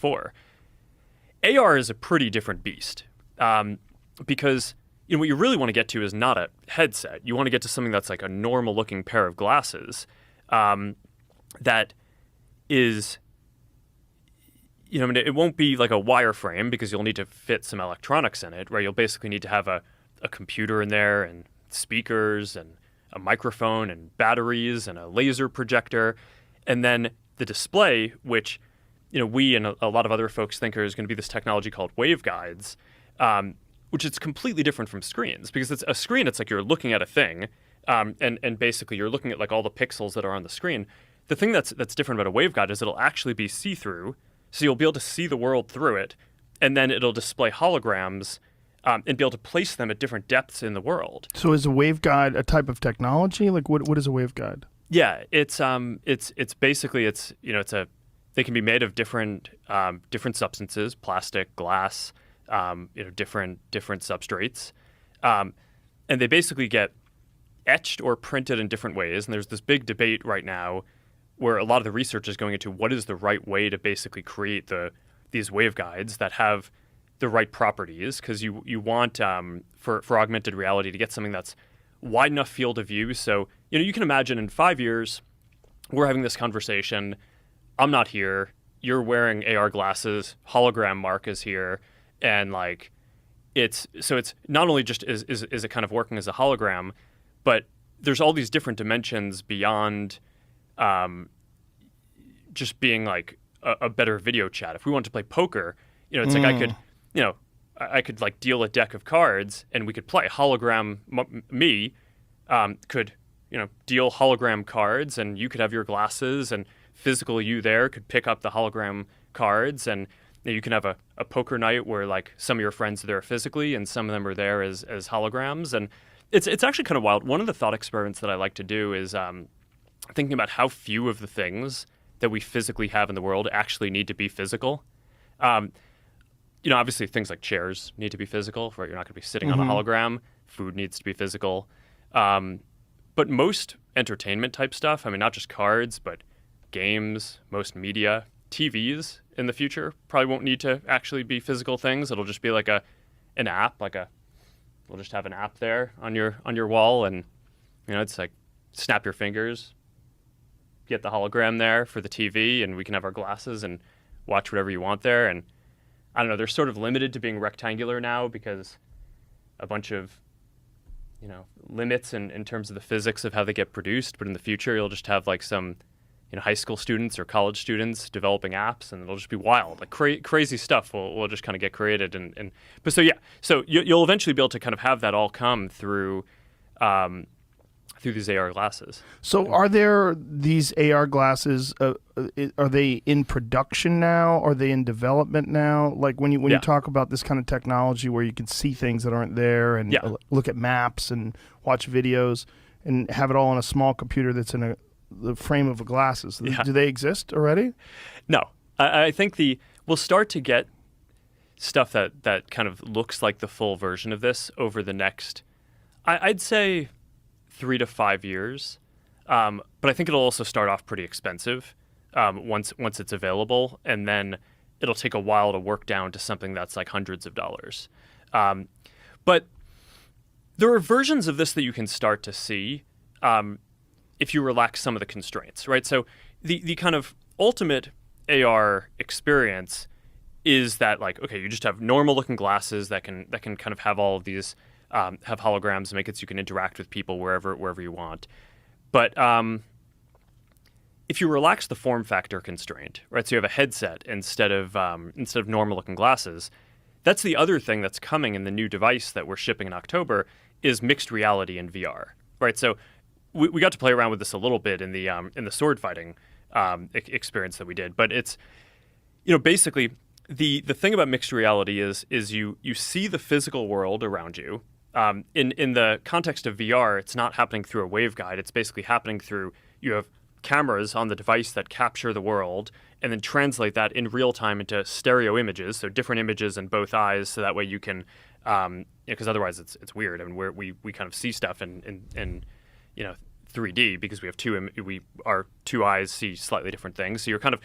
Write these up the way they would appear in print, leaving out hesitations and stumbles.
before. AR is a pretty different beast because what you really want to get to is not a headset. You want to get to something that's like a normal looking pair of glasses that is, it won't be like a wireframe because you'll need to fit some electronics in it, where you'll basically need to have a computer in there and speakers and a microphone and batteries and a laser projector. And then the display, which we and a lot of other folks think is going to be this technology called waveguides, which is completely different from screens, because it's a screen. It's like you're looking at a thing, and basically you're looking at like all the pixels that are on the screen. The thing that's different about a waveguide is it'll actually be see-through, so you'll be able to see the world through it, and then it'll display holograms and be able to place them at different depths in the world. So is a waveguide a type of technology? Like what is a waveguide? Yeah, it's basically they can be made of different substances, plastic, glass, different substrates, and they basically get etched or printed in different ways. And there's this big debate right now where a lot of the research is going into what is the right way to basically create these waveguides that have the right properties, because you want for augmented reality to get something that's wide enough field of view. So you can imagine in 5 years we're having this conversation. I'm not here. You're wearing AR glasses. Hologram Mark is here, and like it's not only just is it kind of working as a hologram, but there's all these different dimensions beyond just being like a better video chat. If we want to play poker, it's like I could like deal a deck of cards and we could play. Hologram me could deal hologram cards, and you could have your glasses, and physical you there could pick up the hologram cards, and you can have a poker night where like some of your friends are there physically and some of them are there as holograms. And it's actually kind of wild. One of the thought experiments that I like to do is thinking about how few of the things that we physically have in the world actually need to be physical. Obviously things like chairs need to be physical, right? You're not going to be sitting on a hologram. Food needs to be physical. But most entertainment type stuff, not just cards, but games, most media, TVs in the future probably won't need to actually be physical things. It'll just be like an app, we'll just have an app there on your wall, and it's like snap your fingers, get the hologram there for the TV, and we can have our glasses and watch whatever you want there. And I don't know, they're sort of limited to being rectangular now because a bunch of limits in terms of the physics of how they get produced. But in the future, you'll just have like some high school students or college students developing apps, and it'll just be wild. Like crazy stuff will just kind of get created. So you'll eventually be able to kind of have that all come through these AR glasses. So are there these AR glasses, are they in production now? Are they in development now? Like when you talk about this kind of technology where you can see things that aren't there and look at maps and watch videos and have it all on a small computer that's in the frame of the glasses. Do they exist already? No. I think we'll start to get stuff that kind of looks like the full version of this over the next, I'd say, 3 to 5 years. But I think it'll also start off pretty expensive once it's available, and then it'll take a while to work down to something that's like hundreds of dollars. But there are versions of this that you can start to see if you relax some of the constraints, right? So the kind of ultimate AR experience is that, like, okay, you just have normal looking glasses that can kind of have all of these have holograms and make it so you can interact with people wherever you want. But if you relax the form factor constraint, right? So you have a headset instead of normal looking glasses. That's the other thing that's coming in the new device that we're shipping in October is mixed reality and VR, right? So we got to play around with this a little bit in the sword fighting experience that we did, but it's basically the thing about mixed reality is you see the physical world around you. In the context of VR, it's not happening through a waveguide. It's basically happening through, you have cameras on the device that capture the world and then translate that in real time into stereo images, so different images in both eyes, so that way you can, because otherwise it's weird. I mean, we kind of see stuff in 3D because we have our two eyes see slightly different things. So you're kind of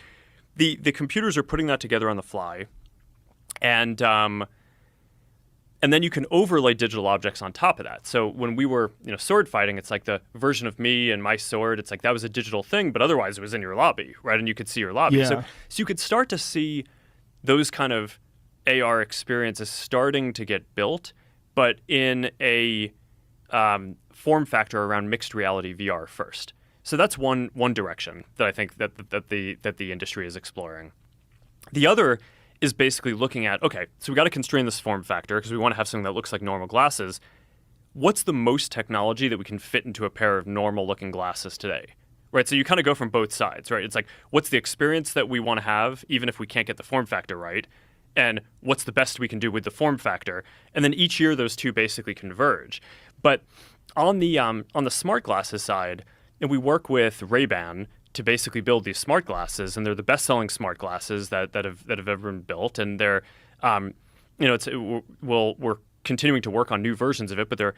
the computers are putting that together on the fly, and then you can overlay digital objects on top of that. So when we were, sword fighting, it's like the version of me and my sword. It's like that was a digital thing, but otherwise it was in your lobby, right? And you could see your lobby. Yeah. So you could start to see those kind of AR experiences starting to get built, but in a form factor around mixed reality VR first. So that's one direction that I think that the industry is exploring. The other is basically looking at, okay, so we got to constrain this form factor because we want to have something that looks like normal glasses. What's the most technology that we can fit into a pair of normal-looking glasses today? Right, so you kind of go from both sides, right? It's like, what's the experience that we want to have, even if we can't get the form factor right? And what's the best we can do with the form factor? And then each year, those two basically converge. But on the smart glasses side, and we work with Ray-Ban to basically build these smart glasses, and they're the best-selling smart glasses that have ever been built. And they're, we're continuing to work on new versions of it, but they're,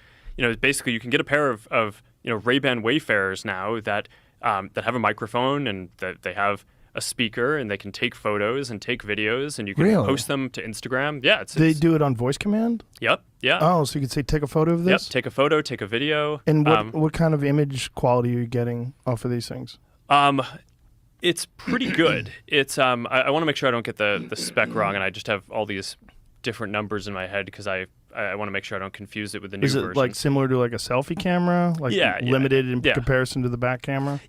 basically you can get a pair of Ray-Ban Wayfarers now that have a microphone and that they have a speaker and they can take photos and take videos and you can post them to Instagram. Yeah, they do it on voice command. Yep. Yeah. Oh, so you could say take a photo of this. Yep. Take a photo. Take a video. And what kind of image quality are you getting off of these things? It's pretty good. It's I want to make sure I don't get the spec wrong, and I just have all these different numbers in my head because I want to make sure I don't confuse it with the new version. Is it like similar to like a selfie camera, like limited in comparison to the back camera?